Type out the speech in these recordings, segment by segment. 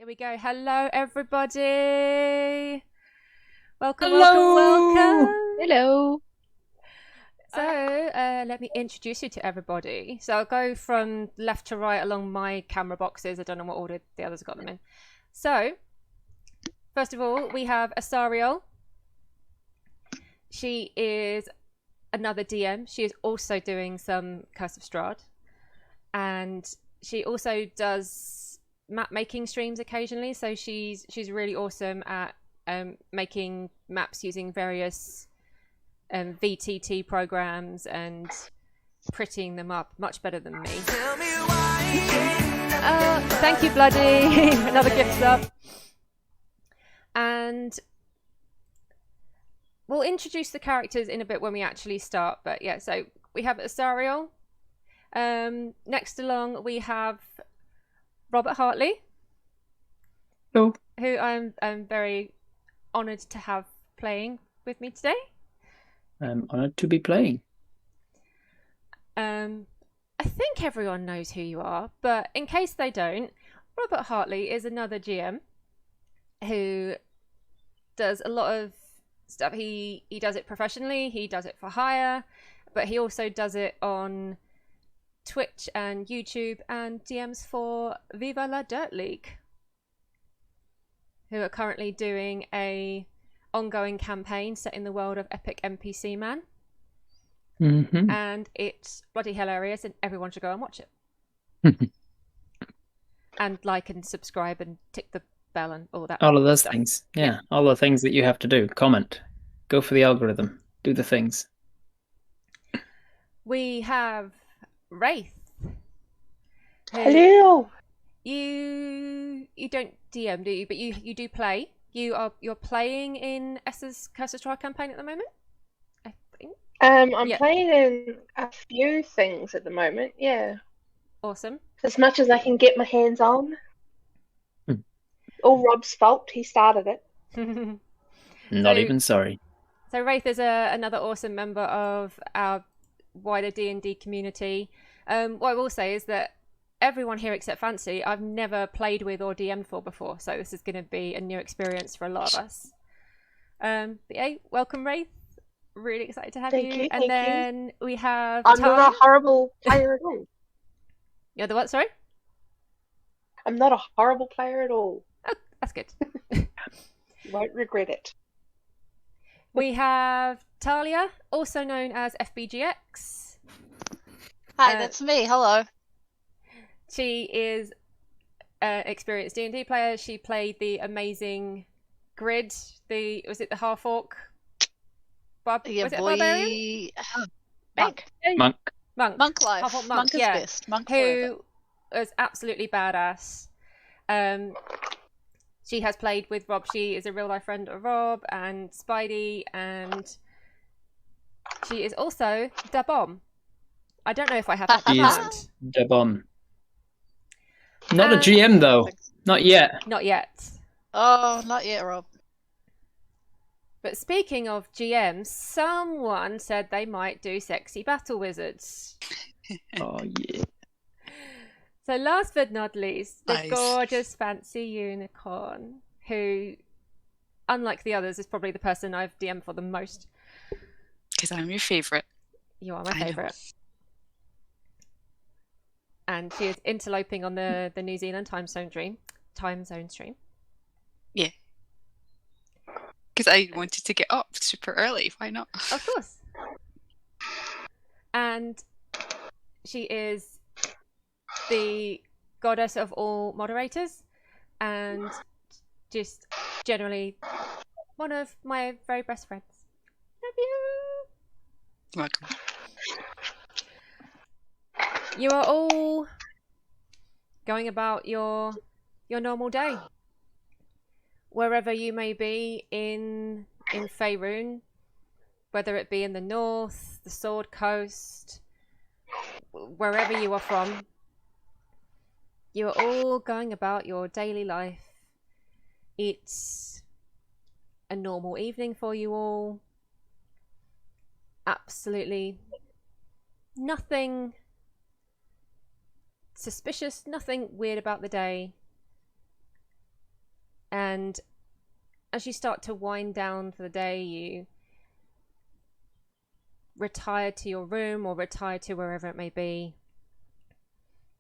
Here we go. Hello, everybody. Welcome, Hello. welcome. Hello. So, let me introduce you to everybody. So I'll go from left to right along my camera boxes. I don't know what order the others got them in. So, first of all, we have Asariel. She is another DM. She is also doing some Curse of Strahd. And she also does map making streams occasionally, so she's really awesome at making maps using various VTT programs and prettying them up much better than me. Thank you, Bloody. Another gift sub. And we'll introduce the characters in a bit when we actually start, but yeah, so we have Asariel. Next along we have Robert Hartley. Hello. Who I'm very honoured to have playing with me today. I'm honoured to be playing. I think everyone knows who you are, but in case they don't, Robert Hartley is another GM who does a lot of stuff. He does it professionally, he does it for hire, but he also does it on Twitch and YouTube and DMs for Viva la Dirt League, who are currently doing a ongoing campaign set in the world of Epic NPC Man. Mm-hmm. And it's bloody hilarious and everyone should go and watch it. And like and subscribe and tick the bell and all that. All of those stuff. things. Yeah, all the things that you have to do. Comment. Go for the algorithm. Do the things. We have Wraith. Hello. You don't DM, do you? But you do play. You're playing in S's Curse of Strahd campaign at the moment, I think. I'm Yeah. playing in a few things at the moment, yeah. Awesome. As much as I can get my hands on. All Rob's fault, he started it. Not even sorry. So Wraith is another awesome member of our wider D&D community. What I will say is that everyone here except Fancy, I've never played with or DM'd for before, so this is going to be a new experience for a lot of us. But yeah, welcome Wraith. Really excited to have you. And then we have I'm not a horrible player at all. You're the what, sorry? I'm not a horrible player at all. Oh, that's good. You won't regret it. We have Talia, also known as FBGX. Hi, that's me. Hello. She is an experienced D&D player. She played the amazing Grid. Was it the half orc? Yeah, was it boy. Barbarian? Monk life. Half orc Monk is best. Monk who was absolutely badass. She has played with Rob. She is a real life friend of Rob and Spidey, and she is also Da Bomb. I don't know if I have that planned. Da Bomb. Not a GM though. Not yet. Not yet. Oh, not yet, Rob. But speaking of GMs, someone said they might do sexy battle wizards. Oh yeah. So last but not least, the Nice. gorgeous fancy unicorn, who, unlike the others, is probably the person I've DM'd for the most. Because I'm your favourite. You are my I know. favourite. And she is interloping on the New Zealand time zone stream. Yeah. Because I wanted to get up super early. Why not? Of course. And she is the goddess of all moderators and just generally one of my very best friends. Love you. Welcome. You are all going about your normal day, wherever you may be in Faerun, whether it be in the north, the Sword Coast, wherever you are from. You are all going about your daily life. It's a normal evening for you all. Absolutely nothing suspicious, nothing weird about the day. And as you start to wind down for the day, you retire to your room or retire to wherever it may be.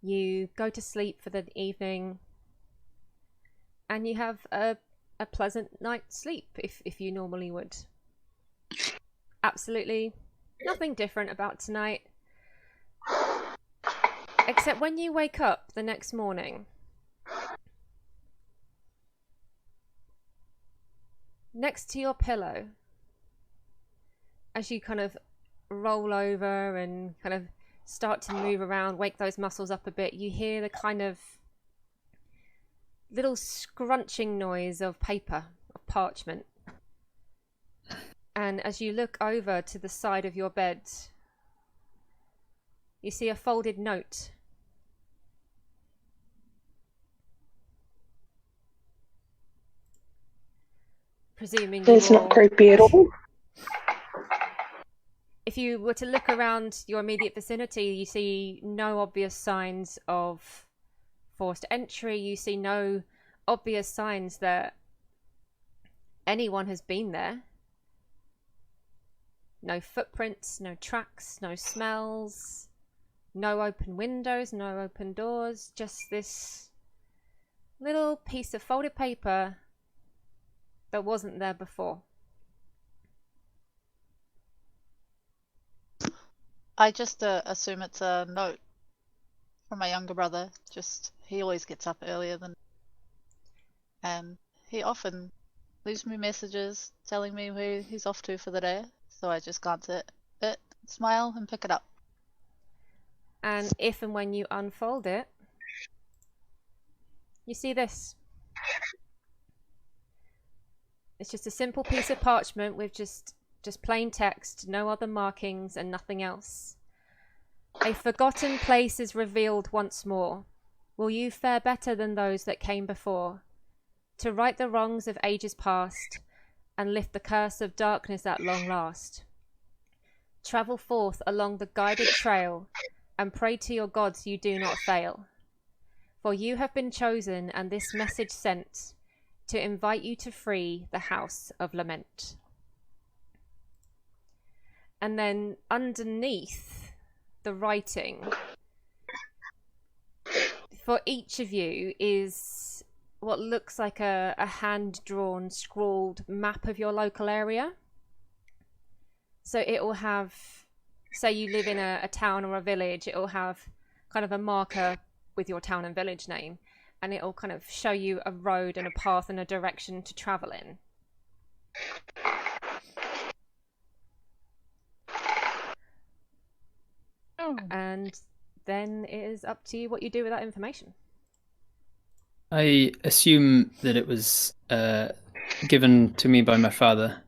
You go to sleep for the evening, and you have a pleasant night's sleep if you normally would. Absolutely nothing different about tonight, except when you wake up the next morning, next to your pillow, as you kind of roll over and kind of start to move around, wake those muscles up a bit, you hear the kind of little scrunching noise of paper, of parchment. And as you look over to the side of your bed, you see a folded note. Presuming It's not creepy at all. If you were to look around your immediate vicinity, you see no obvious signs of forced entry. You see no obvious signs that anyone has been there. No footprints, no tracks, no smells, no open windows, no open doors. Just this little piece of folded paper that wasn't there before. I just assume it's a note from my younger brother. Just he always gets up earlier than, and he often leaves me messages telling me where he's off to for the day. So I just glance at it, smile, and pick it up. And if and when you unfold it, you see this. It's just a simple piece of parchment with just plain text, no other markings and nothing else. A forgotten place is revealed once more. Will you fare better than those that came before? To right the wrongs of ages past and lift the curse of darkness at long last. Travel forth along the guided trail and pray to your gods you do not fail. For you have been chosen and this message sent to invite you to free the House of Lament. And then underneath the writing for each of you is what looks like a hand-drawn, scrawled map of your local area. So it will have, say you live in a town or a village, it will have kind of a marker with your town and village name, and it will kind of show you a road and a path and a direction to travel in. And then it is up to you what you do with that information. I assume that it was given to me by my father,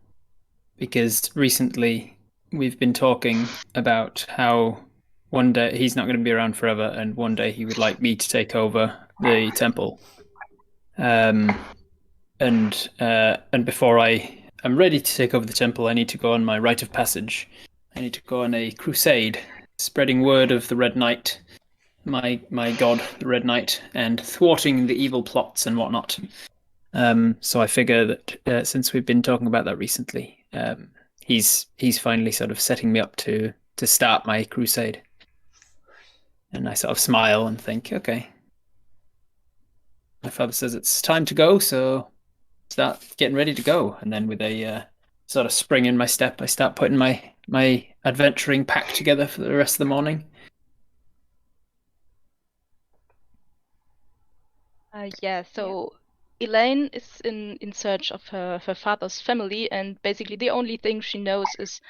because recently we've been talking about how one day he's not going to be around forever, and one day he would like me to take over the temple. And before I am ready to take over the temple, I need to go on my rite of passage. I need to go on a crusade, spreading word of the Red Knight, my god, the Red Knight, and thwarting the evil plots and whatnot. So I figure that since we've been talking about that recently, he's finally sort of setting me up to start my crusade. And I sort of smile and think, okay. My father says it's time to go, so start getting ready to go. And then with a sort of spring in my step, I start putting my adventuring pack together for the rest of the morning. So Elaine is in search of her father's family, and basically the only thing she knows is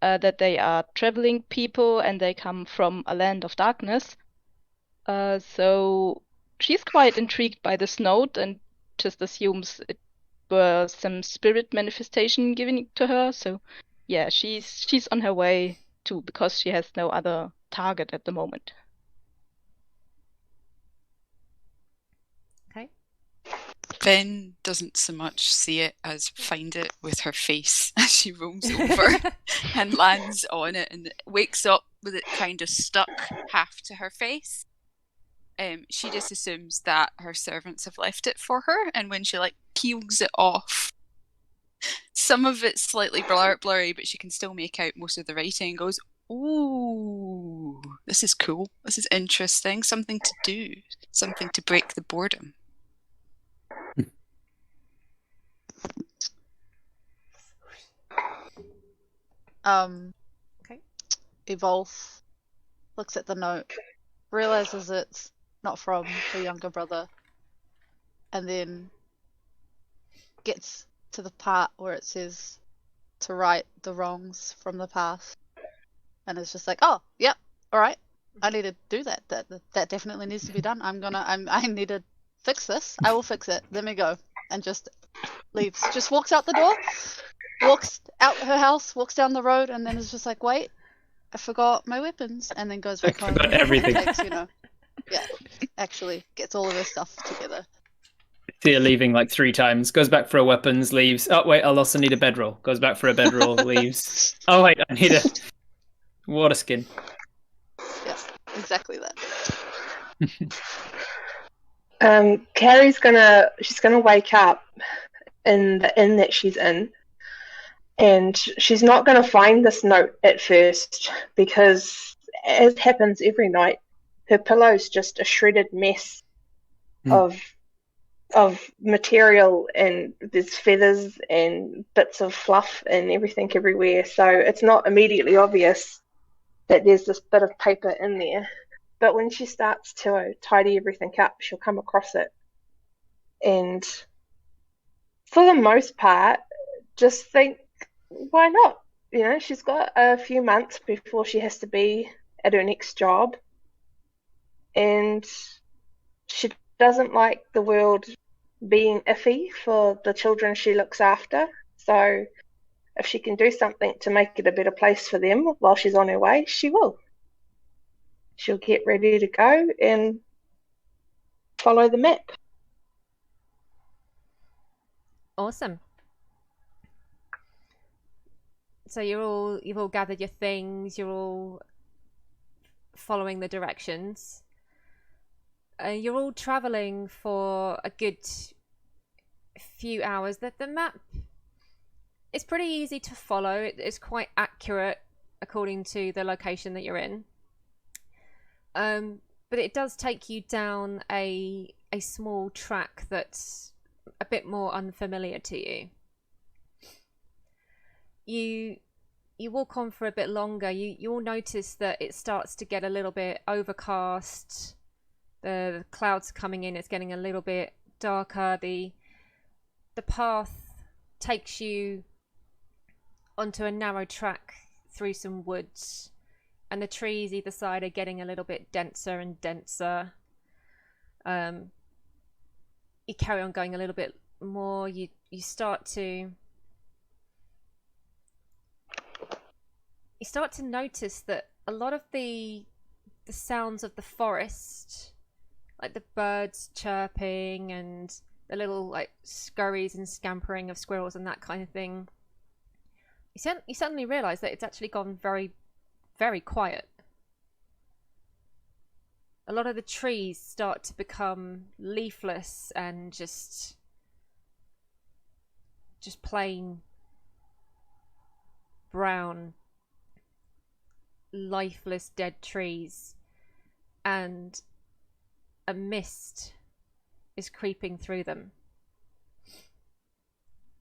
that they are traveling people and they come from a land of darkness. So she's quite intrigued by this note and just assumes it were some spirit manifestation given to her. So yeah, she's on her way too, because she has no other target at the moment. Okay. Fen doesn't so much see it as find it with her face as she rolls over and lands on it and wakes up with it kind of stuck half to her face. she just assumes that her servants have left it for her, and when she like peels it off, some of it's slightly blurry, but she can still make out most of the writing and goes, "Ooh, this is cool. This is interesting. Something to do. Something to break the boredom." Okay. Evolve looks at the note, realizes it's not from her younger brother, and then gets to the part where it says to right the wrongs from the past, and it's just like, oh, yep, all right, I need to do that. That definitely needs to be done. I need to fix this. I will fix it. Let me go, and just leaves. Just walks out the door, walks out her house, walks down the road, and then is just like, wait, I forgot my weapons, and then goes back home. Forgot everything. Takes, yeah, actually gets all of her stuff together. See her leaving like 3 times. Goes back for her weapons, leaves. Oh wait, I'll also need a bedroll. Goes back for a bedroll, leaves. Oh wait, I need a water skin. Yeah, exactly that. Carrie's she's gonna wake up in the inn that she's in, and she's not gonna find this note at first because, as happens every night, her pillow's just a shredded mess of material, and there's feathers and bits of fluff and everything everywhere. So it's not immediately obvious that there's this bit of paper in there. But when she starts to tidy everything up, she'll come across it. And for the most part, just think, why not? She's got a few months before she has to be at her next job. And she doesn't like the world being iffy for the children she looks after. So if she can do something to make it a better place for them while she's on her way, she will. She'll get ready to go and follow the map. Awesome. So you've all gathered your things, you're all following the directions. You're all traveling for a good few hours. The map is pretty easy to follow. It's quite accurate according to the location that you're in. But it does take you down a small track that's a bit more unfamiliar to you. You walk on for a bit longer. You'll notice that it starts to get a little bit overcast. The clouds coming in. It's getting a little bit darker. The path takes you onto a narrow track through some woods, and the trees either side are getting a little bit denser and denser. You carry on going a little bit more. You start to notice that a lot of the sounds of the forest, like the birds chirping and the little like scurries and scampering of squirrels and that kind of thing, you suddenly realize that it's actually gone very, very quiet. A lot of the trees start to become leafless and just plain brown, lifeless dead trees, and a mist is creeping through them.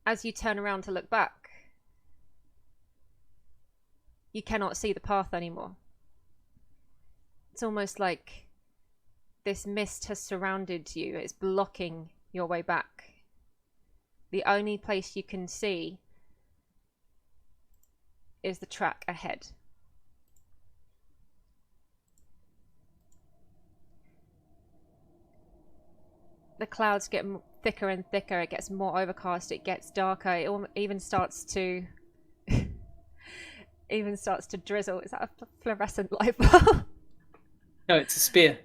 As you turn around to look back, you cannot see the path anymore. It's almost like this mist has surrounded you. It's blocking your way back. The only place you can see is the track ahead. The clouds get thicker and thicker. It gets more overcast. It gets darker. It even starts to drizzle. Is that a fluorescent light bulb? No, it's a spear.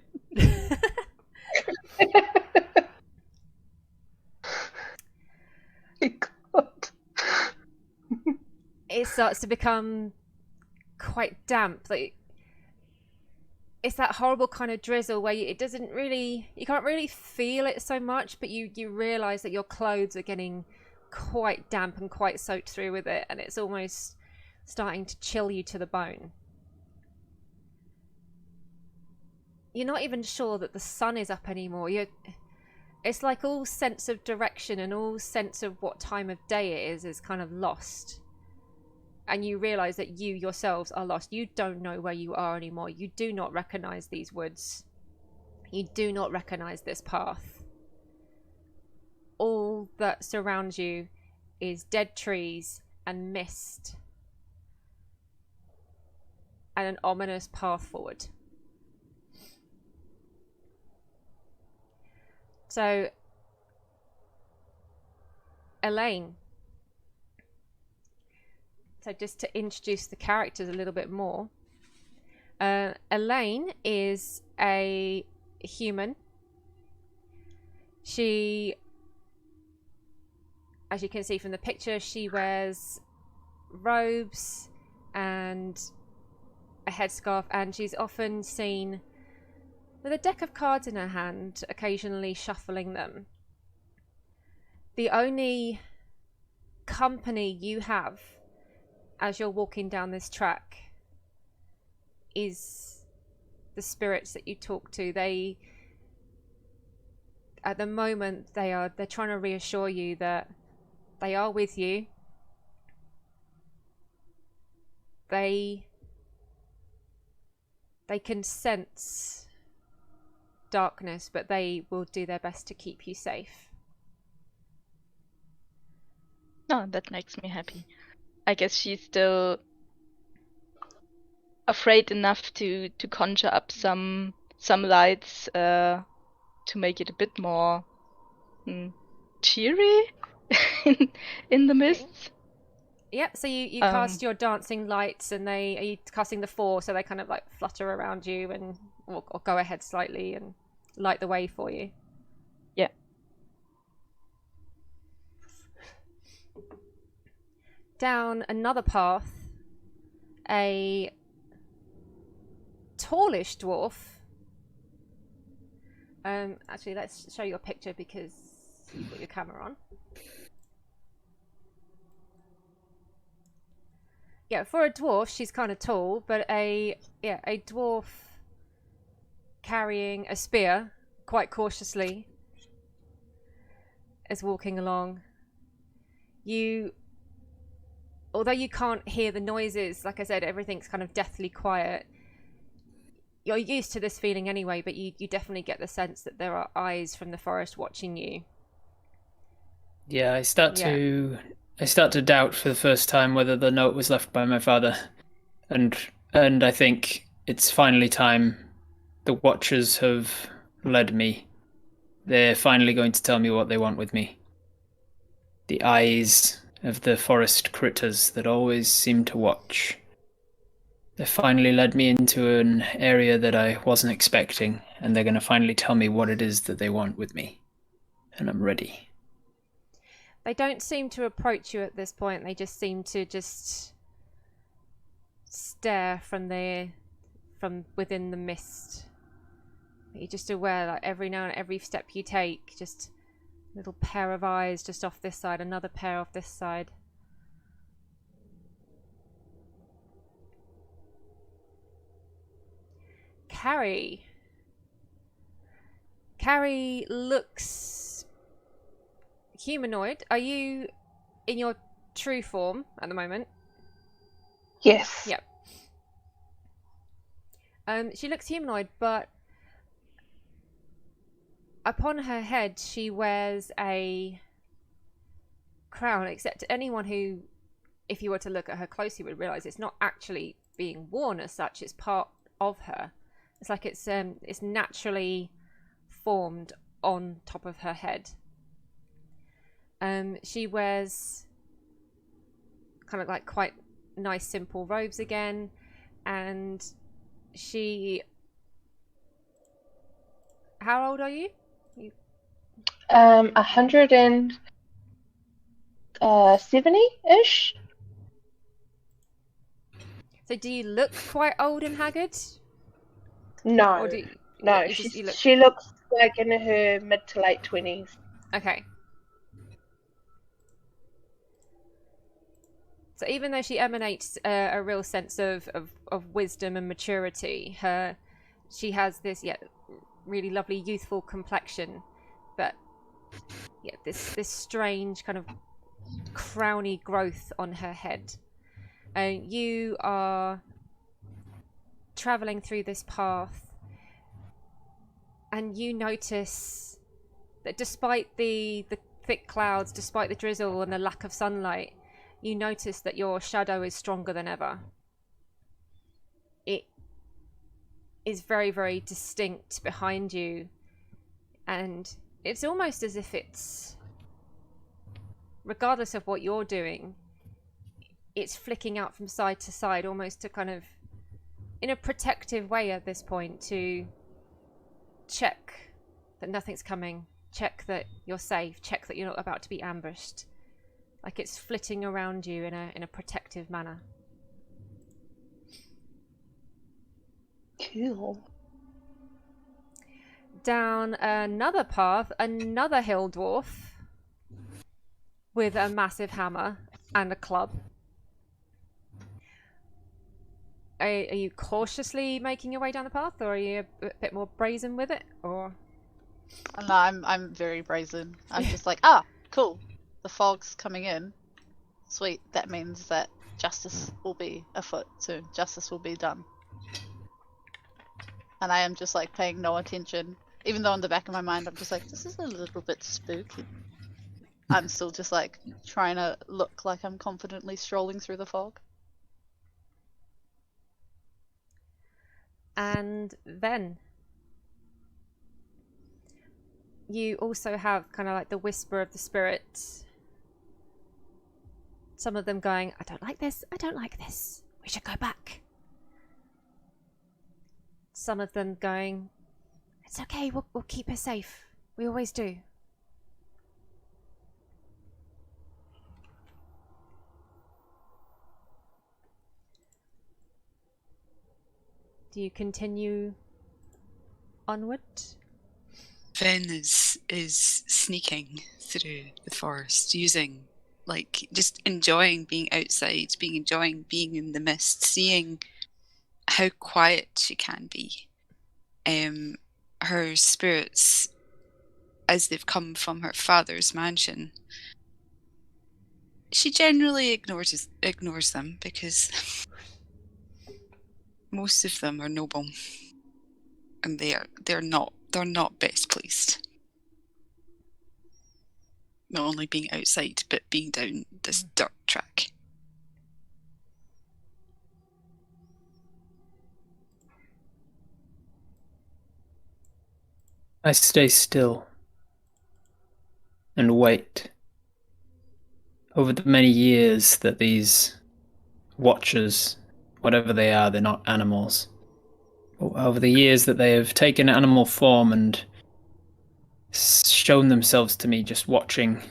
God. It starts to become quite damp. Like it's that horrible kind of drizzle where you can't really feel it so much, but you realize that your clothes are getting quite damp and quite soaked through with it, and it's almost starting to chill you to the bone. You're not even sure that the sun is up anymore. It's like all sense of direction and all sense of what time of day it is kind of lost. And you realize that you yourselves are lost. You don't know where you are anymore. You do not recognize these woods. You do not recognize this path. All that surrounds you is dead trees and mist and an ominous path forward. So, Elaine. So just to introduce the characters a little bit more. Elaine is a human. She, as you can see from the picture, she wears robes and a headscarf, and she's often seen with a deck of cards in her hand, occasionally shuffling them. The only company you have as you're walking down this track is the spirits that you talk to. They, at the moment, they're trying to reassure you that they are with you. They can sense darkness, but they will do their best to keep you safe. Oh, that makes me happy. I guess she's still afraid enough to conjure up some lights to make it a bit more cheery in the mists. Yep, so you cast your dancing lights, and are you casting the 4, so they kind of like flutter around you and or go ahead slightly and light the way for you. Yeah. Down another path, a tallish dwarf. Actually, let's show you a picture because you've got your camera on. Yeah, for a dwarf, she's kind of tall, but a dwarf carrying a spear quite cautiously is walking along. Although you can't hear the noises, like I said, everything's kind of deathly quiet. You're used to this feeling anyway, but you definitely get the sense that there are eyes from the forest watching you. Yeah, I start to doubt for the first time whether the note was left by my father, and I think it's finally time. The Watchers have led me. They're finally going to tell me what they want with me. The eyes of the forest critters that always seem to watch. They finally led me into an area that I wasn't expecting, and they're going to finally tell me what it is that they want with me. And I'm ready. They don't seem to approach you at this point. They just seem to stare from within the mist. You're just aware, like every now and every step you take, just a little pair of eyes just off this side, another pair off this side. Carrie looks humanoid. Are you in your true form at the moment? Yes. Yep. She looks humanoid, but upon her head she wears a crown, except anyone who, if you were to look at her closely, would realize it's not actually being worn as such. It's part of her. It's like it's naturally formed on top of her head. She wears kind of like quite nice simple robes again, and she... How old are you? 170-ish. So do you look quite old and haggard? No, Or do you, no, you just you look she looks like in her mid to late 20s. okay? So even though she emanates a real sense of wisdom and maturity, she has this really lovely youthful complexion, but this strange kind of crowny growth on her head. And you are traveling through this path, and you notice that despite the thick clouds, despite the drizzle and the lack of sunlight, you notice that your shadow is stronger than ever. It is very, very distinct behind you, and it's almost as if it's, regardless of what you're doing, it's flicking out from side to side, almost to kind of, in a protective way at this point, to check that nothing's coming, check that you're safe, check that you're not about to be ambushed. Like it's flitting around you in a protective manner. Cool. Down another path, another hill dwarf with a massive hammer and a club. Are you cautiously making your way down the path, or are you a bit more brazen with it, or? No, I'm very brazen. I'm just like, cool. The fog's coming in. Sweet. That means that justice will be afoot soon. Justice will be done. And I am just like paying no attention. Even though in the back of my mind I'm just like, this is a little bit spooky. I'm still just like trying to look like I'm confidently strolling through the fog. And then you also have kind of like the whisper of the spirits. Some of them going, I don't like this, I don't like this, we should go back. Some of them going, it's okay, we'll keep her safe. We always do. Do you continue onward? Ven is sneaking through the forest, using, like, just enjoying being outside, enjoying being in the mist, seeing how quiet she can be. Her spirits, as they've come from her father's mansion, she generally ignores them because most of them are noble, and they're not best pleased. Not only being outside, but being down this dirt track. I stay still and wait. Over the many years that these watchers, whatever they are, they're not animals. Over the years that they have taken animal form and shown themselves to me just watching,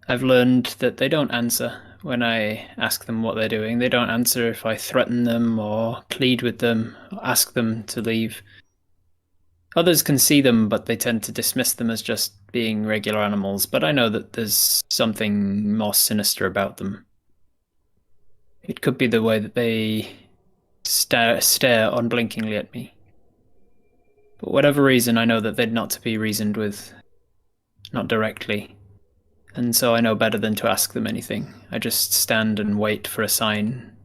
I've learned that they don't answer when I ask them what they're doing. They don't answer if I threaten them or plead with them or ask them to leave. Others can see them, but they tend to dismiss them as just being regular animals, but I know that there's something more sinister about them. It could be the way that they stare unblinkingly at me. For whatever reason, I know that they're not to be reasoned with, not directly, and so I know better than to ask them anything. I just stand and wait for a sign.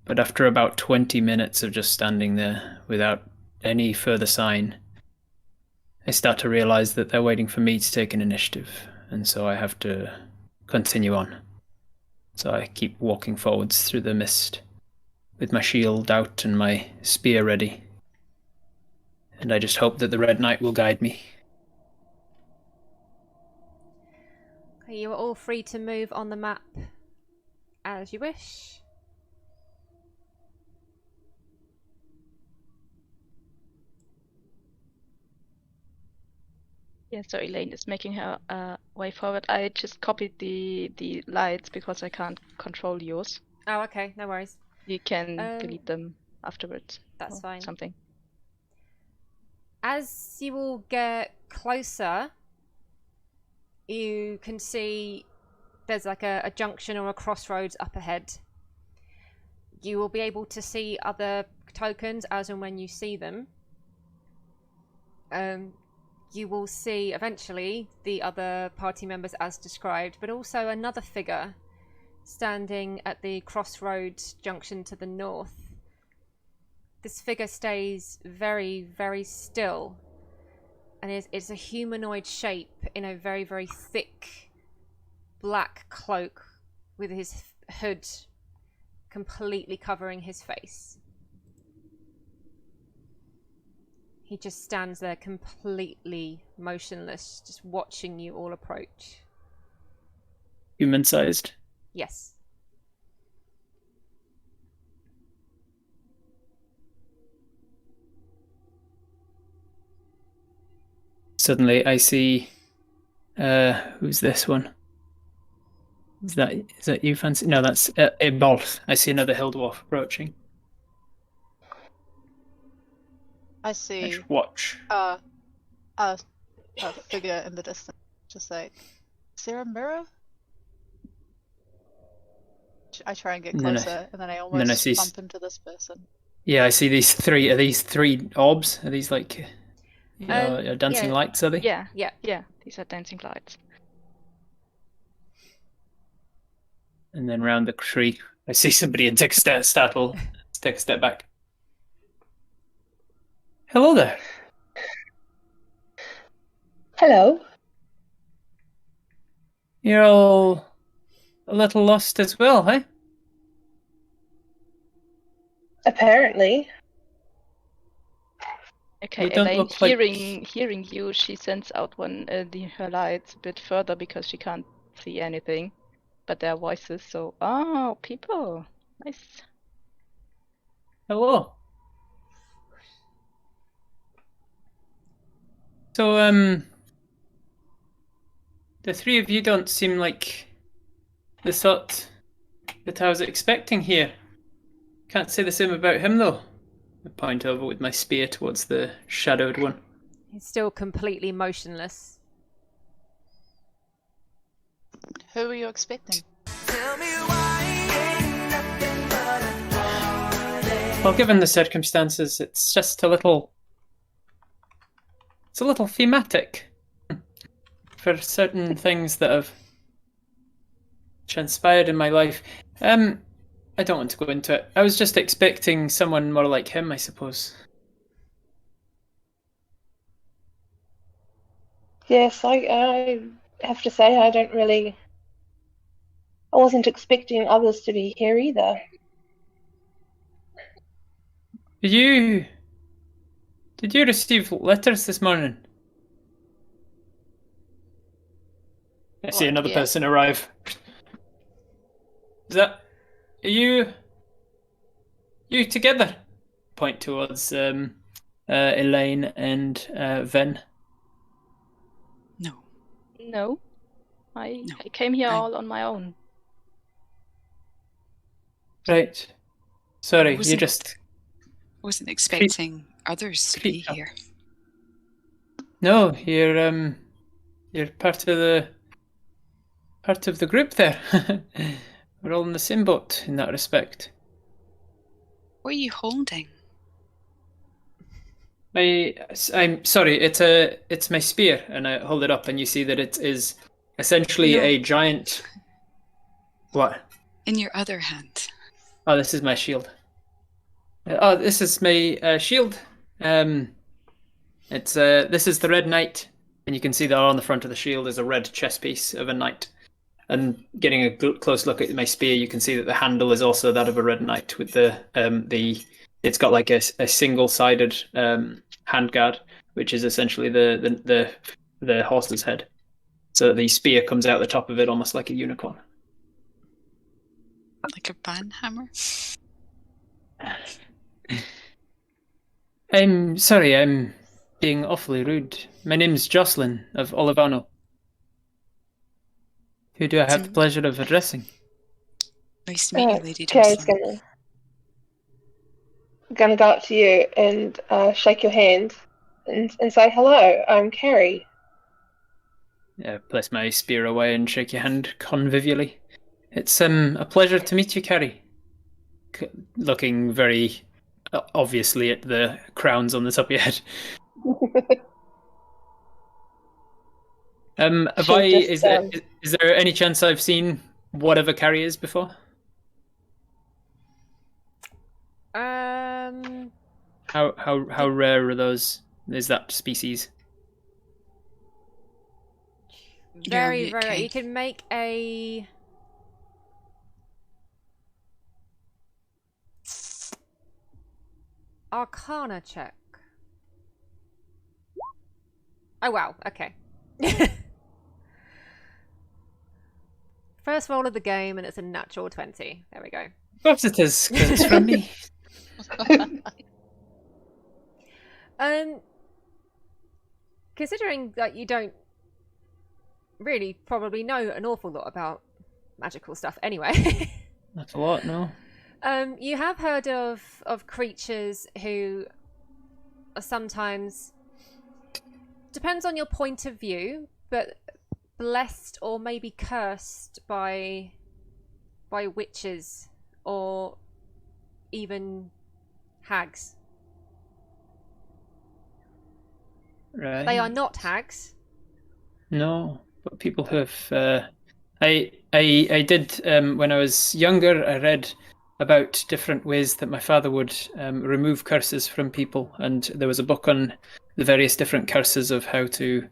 But after about 20 minutes of just standing there without any further sign, I start to realize that they're waiting for me to take an initiative, and so I have to continue on. So I keep walking forwards through the mist, with my shield out and my spear ready, and I just hope that the Red Knight will guide me. Okay, you are all free to move on the map as you wish. Yeah, so Elaine is making her way forward. I just copied the lights because I can't control yours. Oh, okay, no worries. You can delete them afterwards. That's or fine. Something. As you all get closer, you can see there's like a junction or a crossroads up ahead. You will be able to see other tokens as and when you see them. You will see eventually the other party members as described, but also another figure standing at the crossroads junction to the north. This figure stays very, very still, and is a humanoid shape in a very, very thick black cloak with his hood completely covering his face. He just stands there completely motionless, just watching you all approach. Human-sized. Yes. Suddenly I see... who's this one? Is that you, Fancy? No, that's Ebolth. I see another hill dwarf approaching. I I see should watch. a figure in the distance. Just like, is there a mirror? I try and get And then closer, and then I then I almost see bump into this person. Yeah, I see these three. Are these three orbs? Are these like dancing yeah. lights, are they? Yeah, Yeah. yeah. These are dancing lights. And then round the tree, I see somebody and take a step back. Hello there. Hello. You're all a little lost as well, hey? Apparently. Okay, You don't Elaine, look like- hearing you, she sends out her lights a bit further because she can't see anything, but there are voices. So, people, nice. Hello. So, the three of you don't seem like the sort that I was expecting here. Can't say the same about him, though. I point over with my spear towards the shadowed one. He's still completely motionless. Who are you expecting? Well, given the circumstances, it's just a little... It's a little thematic for certain things that have transpired in my life. I don't want to go into it. I was just expecting someone more like him, I suppose. Yes, I have to say I wasn't expecting others to be here either. Did you receive letters this morning? I see What, another yeah. person arrive. Are you together? Point towards Elaine and Ven. No. No, I No, came here I- all on my own. Right. Sorry, you Wasn't- just... Wasn't expecting others to be Creep up. here. No, you're part of the group there. We're all in the same boat in that respect. What are you holding? I'm sorry. It's my spear, and I hold it up, and you see that it is essentially No. a giant. What? In your other hand. Oh, this is my shield. Oh, this is my shield. This is the Red Knight, and you can see that on the front of the shield is a red chess piece of a knight. And getting a close look at my spear, you can see that the handle is also that of a red knight with it's got like a single-sided handguard, which is essentially the horse's head. So the spear comes out the top of it almost like a unicorn. Like a banhammer? I'm sorry, I'm being awfully rude. My name's Jocelyn of Olivano. Who do I have the pleasure of addressing? Nice to meet you, Lady Kay's Jocelyn. going to go up to you and shake your hand and say, hello, I'm Carrie. Yeah, place my spear away and shake your hand convivially. It's a pleasure to meet you, Carrie. Looking very obviously at the crowns on the top of your head. Is there any chance I've seen whatever Carrie is before? How rare are those? Is that species? Very rare. You can make a Arcana check. Oh wow, okay. First roll of the game and it's a natural 20. There we go. Of course it is, because it's from me. Considering that you don't really probably know an awful lot about magical stuff anyway. Not a lot, no. You have heard of creatures who are sometimes, depends on your point of view, but blessed or maybe cursed by witches or even hags. Right. They are not hags. No, but people have. I did when I was younger. I read about different ways that my father would remove curses from people, and there was a book on the various different curses of how to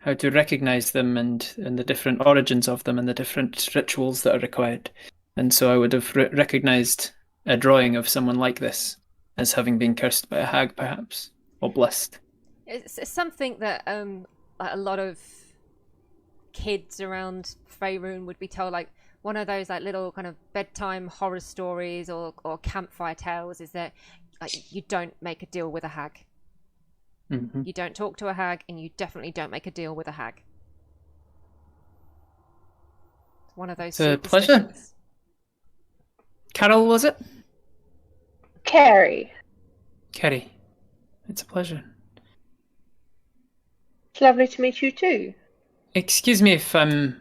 recognize them and the different origins of them and the different rituals that are required. And so I would have recognized a drawing of someone like this as having been cursed by a hag, perhaps, or blessed. It's something that like a lot of kids around Faerun would be told, like one of those like little kind of bedtime horror stories or campfire tales is that like you don't make a deal with a hag. Mm-hmm. You don't talk to a hag, and you definitely don't make a deal with a hag. It's one of those. It's a pleasure. Carol, was it? Carrie. Carrie. It's a pleasure. It's lovely to meet you too. Excuse me if I'm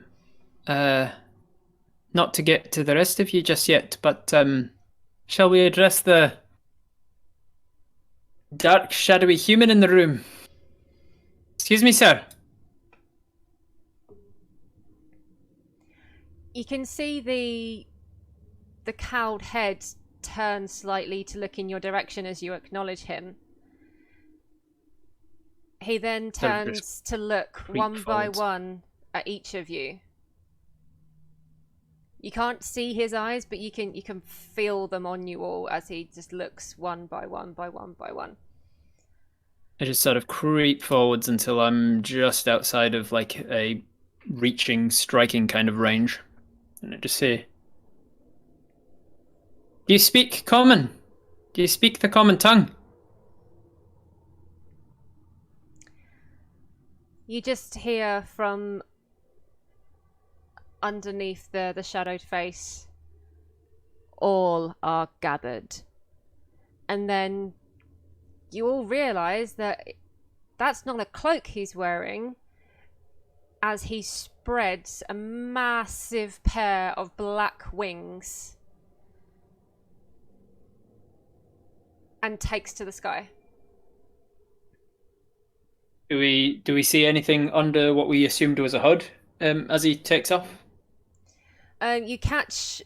not to get to the rest of you just yet, but shall we address the dark, shadowy human in the room? Excuse me, sir. You can see the cowled head turn slightly to look in your direction as you acknowledge him. He then turns to look one by one at each of you. You can't see his eyes, but you can feel them on you all as he just looks one by one by one by one. I just sort of creep forwards until I'm just outside of like a reaching, striking kind of range. And I just say, do you speak common? Do you speak the common tongue? You just hear from underneath the shadowed face, all are gathered. And then you all realise that that's not a cloak he's wearing, as he spreads a massive pair of black wings and takes to the sky. Do we see anything under what we assumed was a hood as he takes off? You catch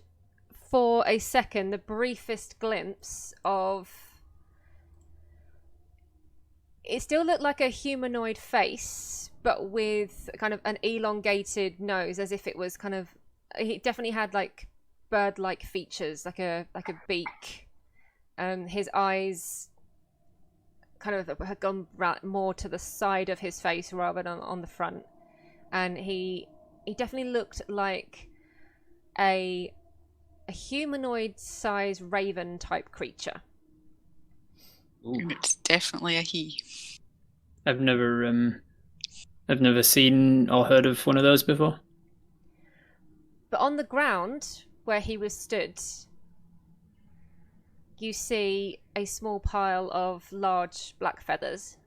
for a second the briefest glimpse of... It still looked like a humanoid face, but with kind of an elongated nose, as if it was kind of... He definitely had like bird-like features, like a beak. His eyes kind of had gone more to the side of his face rather than on the front, and he definitely looked like a humanoid-sized raven type creature. Ooh. And it's definitely a he. I've never seen or heard of one of those before. But on the ground where he was stood, you see a small pile of large black feathers.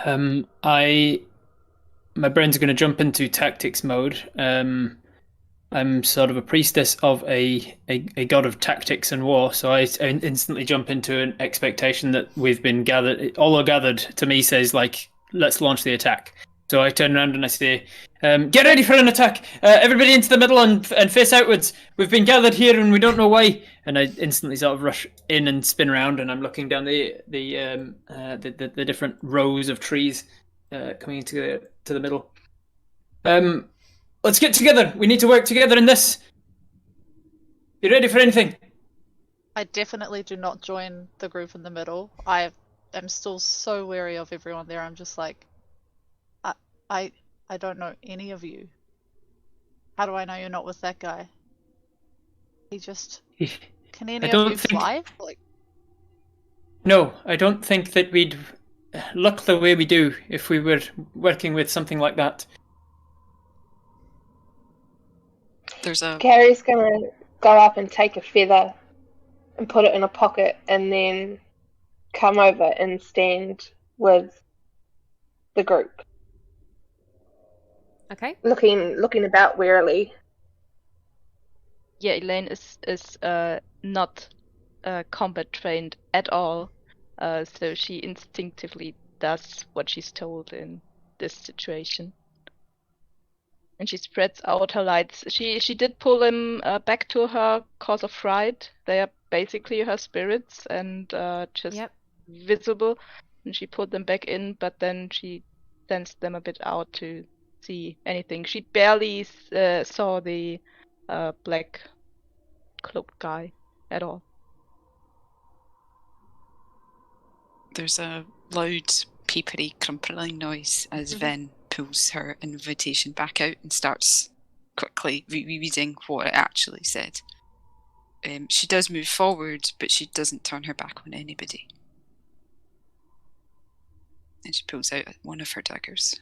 My brain's going to jump into tactics mode. I'm sort of a priestess of a god of tactics and war, so I instantly jump into an expectation that we've been gathered. All are gathered to me says like, let's launch the attack. So I turn around and I say, get ready for an attack! Everybody into the middle and face outwards. We've been gathered here and we don't know why. And I instantly sort of rush in and spin around, and I'm looking down the different rows of trees coming into the middle. Let's get together. We need to work together in this. You ready for anything? I definitely do not join the group in the middle. I am still so wary of everyone there. I'm just like, I don't know any of you. How do I know you're not with that guy? He just... Can any of you fly? Like... No, I don't think that we'd look the way we do if we were working with something like that. Gary's gonna go up and take a feather and put it in a pocket, and then come over and stand with the group. Okay. Looking about warily. Yeah, Elaine is not combat trained at all, so she instinctively does what she's told in this situation. And she spreads out her lights. She did pull them back to her cause of fright. They are basically her spirits and just visible. And she put them back in, but then she sends them a bit out to see anything. She barely saw the black cloaked guy at all. There's a loud, papery, crumpling noise as Ven pulls her invitation back out and starts quickly rereading what it actually said. She does move forward, but she doesn't turn her back on anybody. And she pulls out one of her daggers.